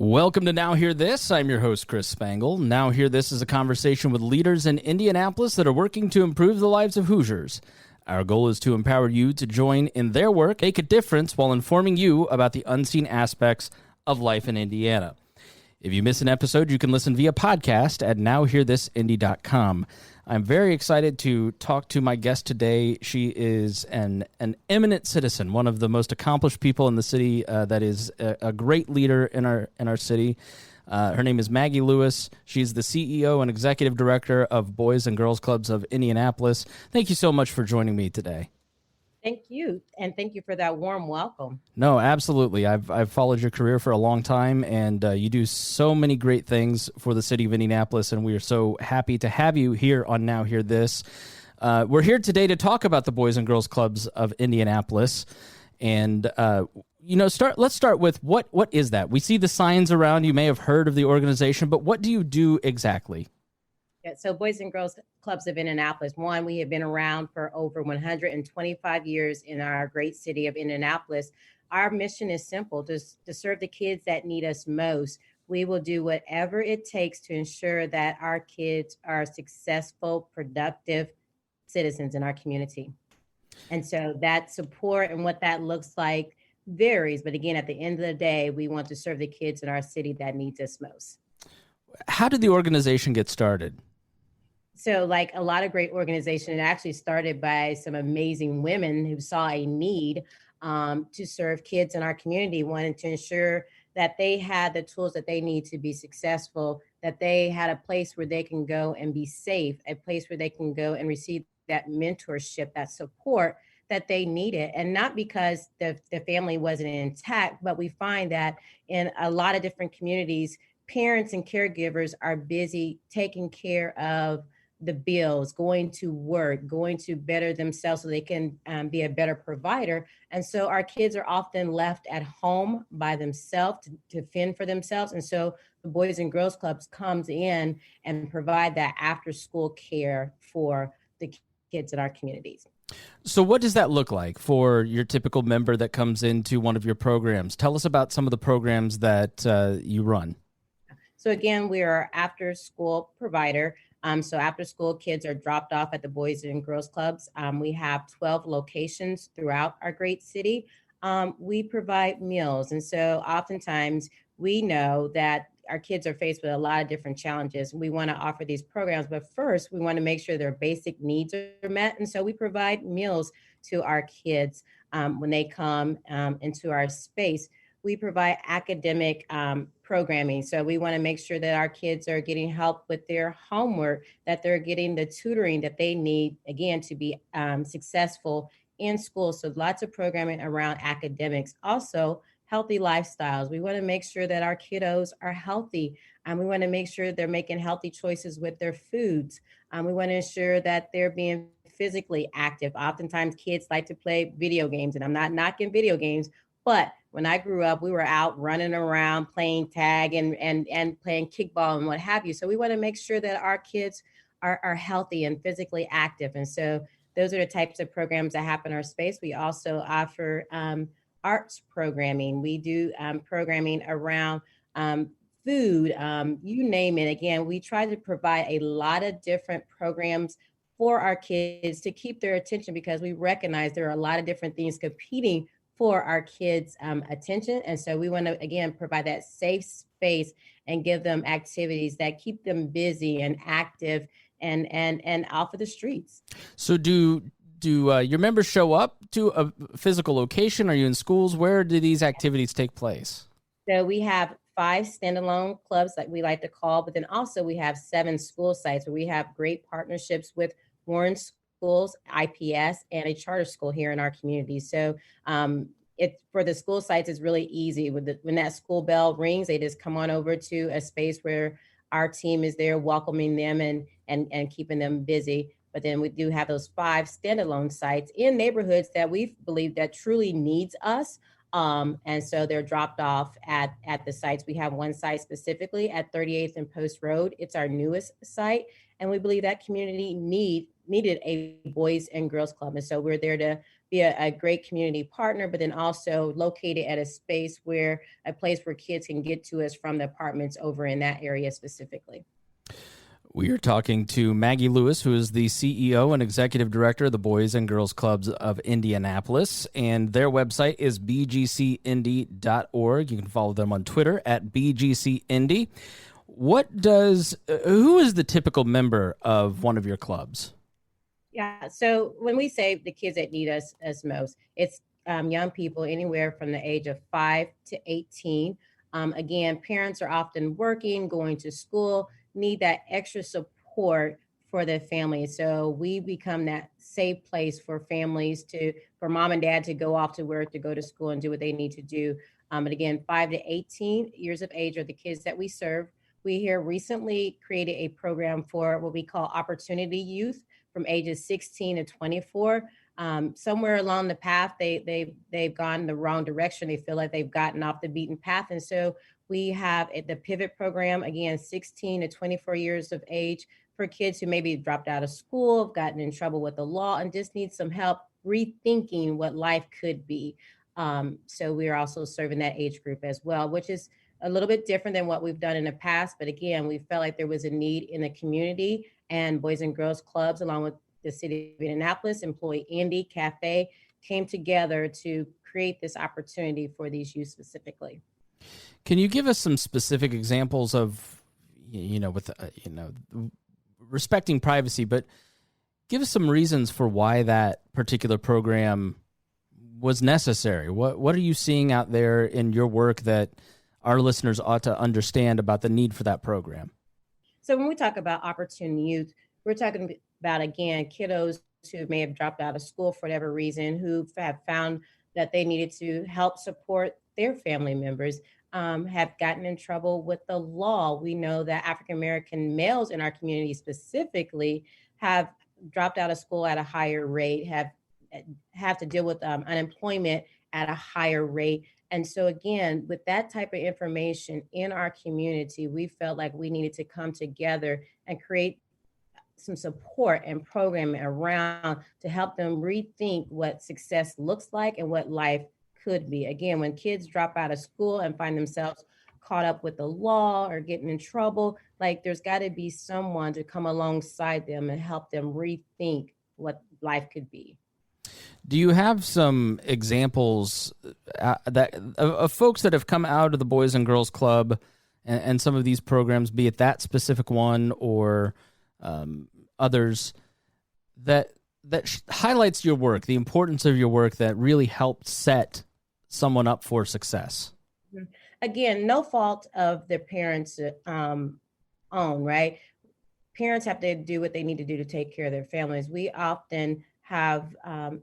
Welcome to Now Hear This. I'm your host, Chris Spangle. Now Hear This is a conversation with leaders in Indianapolis that are working to improve the lives of Hoosiers. Our goal is to empower you to join in their work, make a difference while informing you about the unseen aspects of life in Indiana. If you miss an episode, you can listen via podcast at nowhearthisindy.com. I'm very excited to talk to my guest today. She is an eminent citizen, one of the most accomplished people in the city that is a great leader in our city. Her name is Maggie Lewis. She's the CEO and Executive Director of Boys and Girls Clubs of Indianapolis. Thank you so much for joining me today. Thank you, and thank you for that warm welcome. No, absolutely. I've followed your career for a long time, and you do so many great things for the city of Indianapolis, and we are so happy to have you here on Now Hear This. We're here today to talk about the Boys and Girls Clubs of Indianapolis, and let's start with what is that? We see the signs around. You may have heard of the organization, but what do you do exactly? Yeah, so Boys and Girls Clubs of Indianapolis, one, we have been around for over 125 years in our great city of Indianapolis. Our mission is simple, to serve the kids that need us most. We will do whatever it takes to ensure that our kids are successful, productive citizens in our community. And so that support and what that looks like varies. But again, at the end of the day, we want to serve the kids in our city that needs us most. How did the organization get started? So like a lot of great organizations, it actually started by some amazing women who saw a need to serve kids in our community, wanted to ensure that they had the tools that they need to be successful, that they had a place where they can go and be safe, a place where they can go and receive that mentorship, that support that they needed. And not because the family wasn't intact, but we find that in a lot of different communities, parents and caregivers are busy taking care of the bills, going to work, going to better themselves so they can be a better provider. And so our kids are often left at home by themselves to fend for themselves. And so the Boys and Girls Clubs comes in and provide that after school care for the kids in our communities. So what does that look like for your typical member that comes into one of your programs? Tell us about some of the programs that you run. So again, we are after school provider. So after school, kids are dropped off at the Boys and Girls Clubs. We have 12 locations throughout our great city. We provide meals. And so oftentimes we know that our kids are faced with a lot of different challenges. We want to offer these programs, but first we want to make sure their basic needs are met. And so we provide meals to our kids when they come into our space. We provide academic programming. So we want to make sure that our kids are getting help with their homework, that they're getting the tutoring that they need, again, to be successful in school. So lots of programming around academics. Also, healthy lifestyles. We want to make sure that our kiddos are healthy. We want to make sure they're making healthy choices with their foods. We want to ensure that they're being physically active. Oftentimes kids like to play video games, and I'm not knocking video games, but when I grew up, we were out running around, playing tag and playing kickball and what have you. So we want to make sure that our kids are healthy and physically active. And so those are the types of programs that happen in our space. We also offer arts programming. We do programming around food, you name it. Again, we try to provide a lot of different programs for our kids to keep their attention, because we recognize there are a lot of different things competing for our kids' attention. And so we want to, again, provide that safe space and give them activities that keep them busy and active and off of the streets. So do your members show up to a physical location? Are you in schools? Where do these activities take place? So we have 5 standalone clubs that we like to call, but then also we have 7 school sites where we have great partnerships with Warren Schools, IPS, and a charter school here in our community. So for the school sites, it's really easy. When that school bell rings, they just come on over to a space where our team is there welcoming them and keeping them busy. But then we do have those 5 standalone sites in neighborhoods that we believe that truly needs us. And so they're dropped off at the sites. We have one site specifically at 38th and Post Road. It's our newest site. And we believe that community needed a Boys and Girls Club. And so we're there to be a great community partner, but then also located at a place where kids can get to us from the apartments over in that area specifically. We are talking to Maggie Lewis, who is the CEO and Executive Director of the Boys and Girls Clubs of Indianapolis, and their website is bgcindy.org. You can follow them on Twitter at bgcindy. Who is the typical member of one of your clubs? Yeah, so when we say the kids that need us as most, it's young people anywhere from the age of 5 to 18. Again, parents are often working, going to school, need that extra support for their family. So we become that safe place for families for mom and dad to go off to work, to go to school and do what they need to do. And again, 5 to 18 years of age are the kids that we serve. We here recently created a program for what we call Opportunity Youth from ages 16 to 24. Somewhere along the path, they've gone the wrong direction. They feel like they've gotten off the beaten path. And so we have the Pivot program, again, 16 to 24 years of age, for kids who maybe dropped out of school, gotten in trouble with the law, and just need some help rethinking what life could be. So we are also serving that age group as well, which is a little bit different than what we've done in the past. But again, we felt like there was a need in the community, and Boys and Girls Clubs, along with the city of Indianapolis, Employee Indy Cafe, came together to create this opportunity for these youth specifically. Can you give us some specific examples of, respecting privacy, but give us some reasons for why that particular program was necessary? What are you seeing out there in your work that our listeners ought to understand about the need for that program? So when we talk about Opportunity Youth, we're talking about, again, kiddos who may have dropped out of school for whatever reason, who have found that they needed to help support their family members, have gotten in trouble with the law. We know that African-American males in our community specifically have dropped out of school at a higher rate, have to deal with unemployment at a higher rate. And so again, with that type of information in our community, we felt like we needed to come together and create some support and programming around to help them rethink what success looks like and what life could be. Again, when kids drop out of school and find themselves caught up with the law or getting in trouble, like there's got to be someone to come alongside them and help them rethink what life could be. Do you have some examples of folks that have come out of the Boys and Girls Club and some of these programs, be it that specific one or others, that highlights your work, the importance of your work that really helped set someone up for success? Again, no fault of the parents' own, right? Parents have to do what they need to do to take care of their families. We often have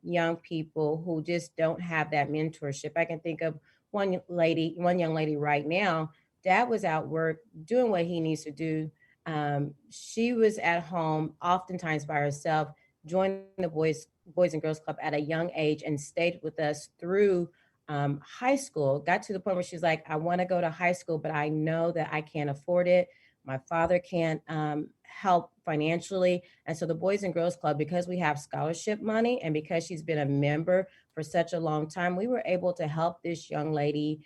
young people who just don't have that mentorship. I can think of one young lady right now. Dad was out work doing what he needs to do. She was at home oftentimes by herself, joined the Boys and Girls Club at a young age and stayed with us through high school. Got to the point where she's like, I want to go to high school, but I know that I can't afford it. My father can't help financially. And so the Boys and Girls Club, because we have scholarship money and because she's been a member for such a long time, we were able to help this young lady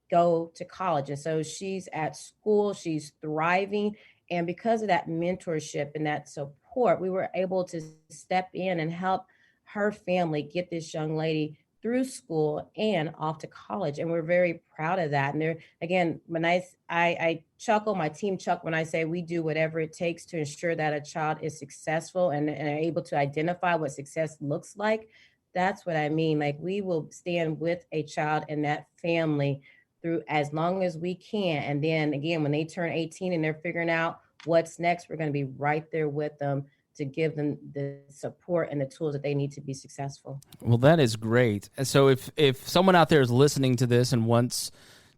go to college. And so she's at school, she's thriving. And because of that mentorship and that support, we were able to step in and help her family get this young lady through school and off to college. And we're very proud of that. And there, again, when I chuckle, my team chuckle when I say we do whatever it takes to ensure that a child is successful and are able to identify what success looks like. That's what I mean. Like, we will stand with a child and that family through as long as we can. And then again, when they turn 18 and they're figuring out what's next, we're going to be right there with them to give them the support and the tools that they need to be successful. Well, that is great. So if someone out there is listening to this and wants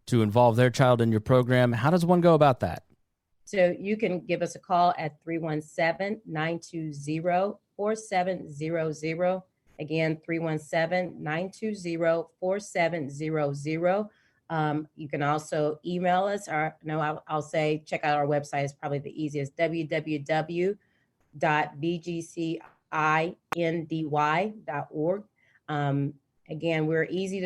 to involve their child in your program, how does one go about that? So you can give us a call at 317-920-4700. Again, 317-920-4700. You can also email us, or no, I'll say check out our website. It's probably the easiest, www.bgcindy.org. indy.org. Again, we're easy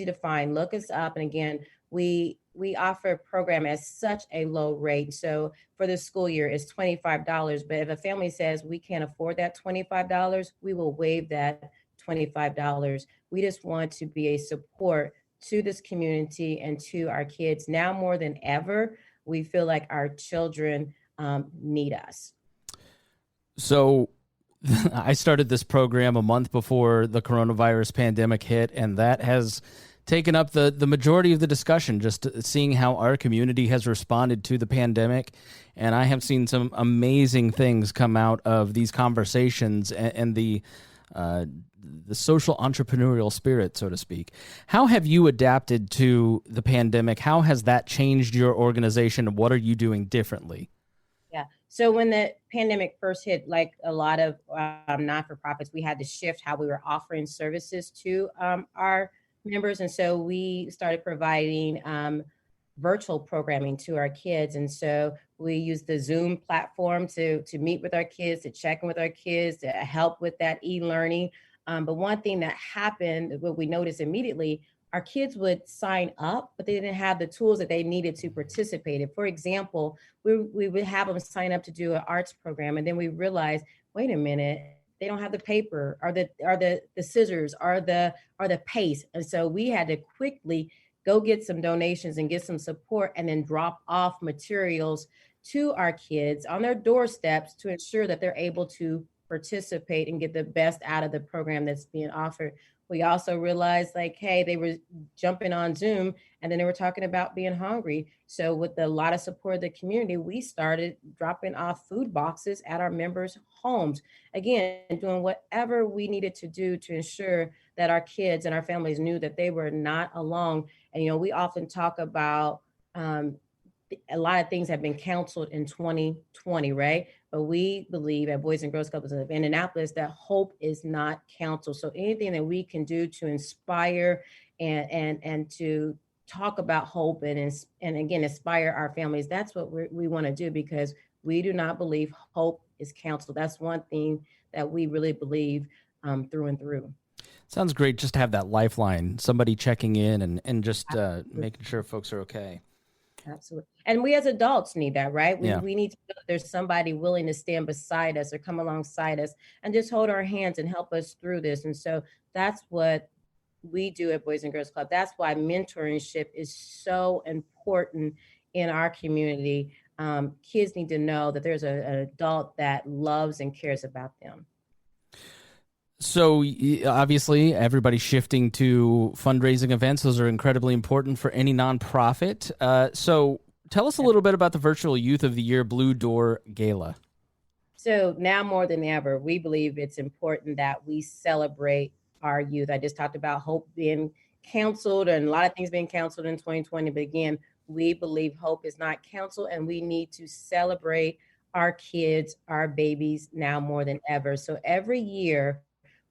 to find. Look us up, and again, we offer a program at such a low rate. So for the school year, it's $25. But if a family says we can't afford that $25, we will waive that $25. We just want to be a support to this community and to our kids. Now more than ever, we feel like our children need us. So I started this program a month before the coronavirus pandemic hit, and that has taken up the majority of the discussion, just seeing how our community has responded to the pandemic. And I have seen some amazing things come out of these conversations and the social entrepreneurial spirit, so to speak. How have you adapted to the pandemic? How has that changed your organization? What are you doing differently? Yeah. So when the pandemic first hit, like a lot of not-for-profits, we had to shift how we were offering services to our members. And so we started providing virtual programming to our kids. And so we use the Zoom platform to meet with our kids, to check in with our kids, to help with that e-learning. But one thing that happened, what we noticed immediately, our kids would sign up, but they didn't have the tools that they needed to participate in. For example, we would have them sign up to do an arts program, and then we realized, wait a minute, they don't have the paper or the scissors or the paste. And so we had to quickly go get some donations and get some support, and then drop off materials to our kids on their doorsteps to ensure that they're able to participate and get the best out of the program that's being offered. We also realized, like, hey, they were jumping on Zoom and then they were talking about being hungry. So with a lot of support of the community, we started dropping off food boxes at our members' homes. Again, doing whatever we needed to do to ensure that our kids and our families knew that they were not alone. And, we often talk about a lot of things have been canceled in 2020, right? But we believe at Boys and Girls Clubs of Indianapolis that hope is not canceled. So anything that we can do to inspire and to talk about hope and again, inspire our families, that's what we want to do, because we do not believe hope is canceled. That's one thing that we really believe through and through. Sounds great just to have that lifeline, somebody checking in and just making sure folks are okay. Absolutely. And we as adults need that, right? We need to know that there's somebody willing to stand beside us or come alongside us and just hold our hands and help us through this. And so that's what we do at Boys and Girls Club. That's why mentorship is so important in our community. Kids need to know that there's an adult that loves and cares about them. So obviously everybody's shifting to fundraising events. Those are incredibly important for any nonprofit. So tell us a little bit about the virtual Youth of the Year Blue Door Gala. So now more than ever, we believe it's important that we celebrate our youth. I just talked about hope being canceled and a lot of things being canceled in 2020. But again, we believe hope is not canceled, and we need to celebrate our kids, our babies now more than ever. So every year,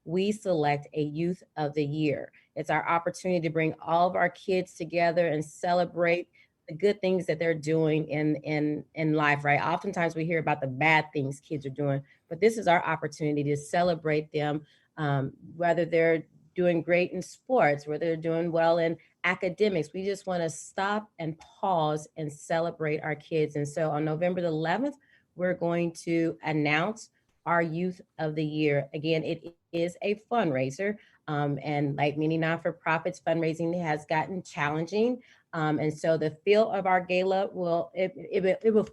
we select a Youth of the Year. It's our opportunity to bring all of our kids together and celebrate the good things that they're doing in life, right? Oftentimes we hear about the bad things kids are doing, but this is our opportunity to celebrate them, whether they're doing great in sports, whether they're doing well in academics. We just want to stop and pause and celebrate our kids. And so on November the 11th, we're going to announce our Youth of the Year. Again, it is a fundraiser. And like many not-for-profits, fundraising has gotten challenging. And so the feel of our gala will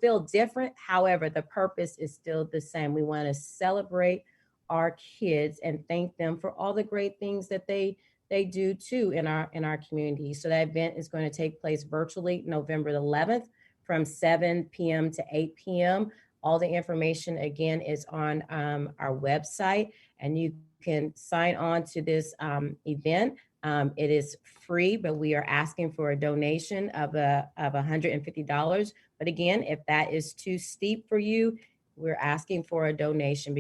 feel different. However, the purpose is still the same. We want to celebrate our kids and thank them for all the great things that they do too in our community. So that event is going to take place virtually November the 11th from 7 p.m. to 8 p.m. All the information, again, is on our website, and you can sign on to this event. It is free, but we are asking for a donation of $150. But again, if that is too steep for you, we're asking for a donation.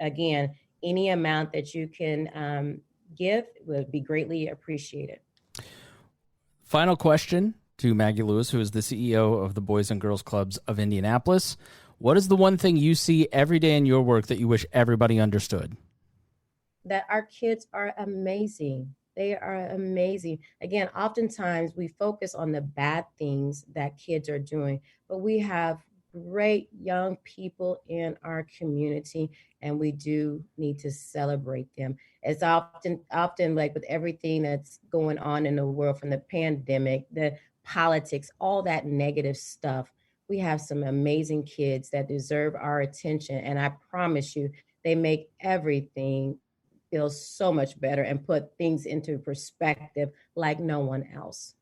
Again, any amount that you can give would be greatly appreciated. Final question to Maggie Lewis, who is the CEO of the Boys and Girls Clubs of Indianapolis. What is the one thing you see every day in your work that you wish everybody understood? That our kids are amazing. They are amazing. Again, oftentimes we focus on the bad things that kids are doing, but we have great young people in our community, and we do need to celebrate them. It's often like with everything that's going on in the world, from the pandemic, the politics, all that negative stuff. We have some amazing kids that deserve our attention, and I promise you, they make everything feel so much better and put things into perspective like no one else.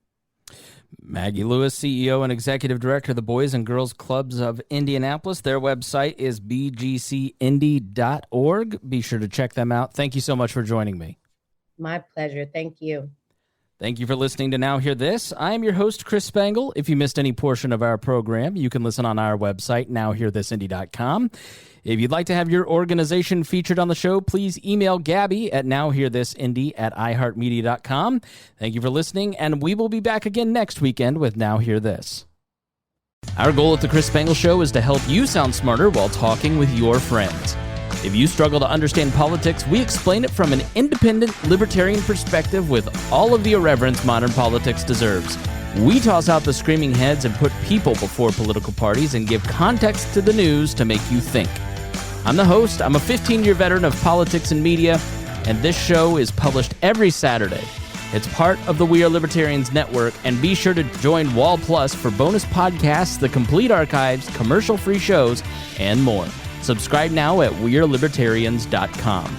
Maggie Lewis, CEO and Executive Director of the Boys and Girls Clubs of Indianapolis. Their website is bgcindy.org. Be sure to check them out. Thank you so much for joining me. My pleasure. Thank you. Thank you for listening to Now Hear This. I am your host, Chris Spangle. If you missed any portion of our program, you can listen on our website, nowhearthisindy.com. If you'd like to have your organization featured on the show, please email Gabby at nowhearthisindy@iheartmedia.com. Thank you for listening, and we will be back again next weekend with Now Hear This. Our goal at the Chris Spangle Show is to help you sound smarter while talking with your friends. If you struggle to understand politics, we explain it from an independent, libertarian perspective with all of the irreverence modern politics deserves. We toss out the screaming heads and put people before political parties and give context to the news to make you think. I'm the host. I'm a 15-year veteran of politics and media, and this show is published every Saturday. It's part of the We Are Libertarians network, and be sure to join Wall Plus for bonus podcasts, the complete archives, commercial-free shows, and more. Subscribe now at wearelibertarians.com.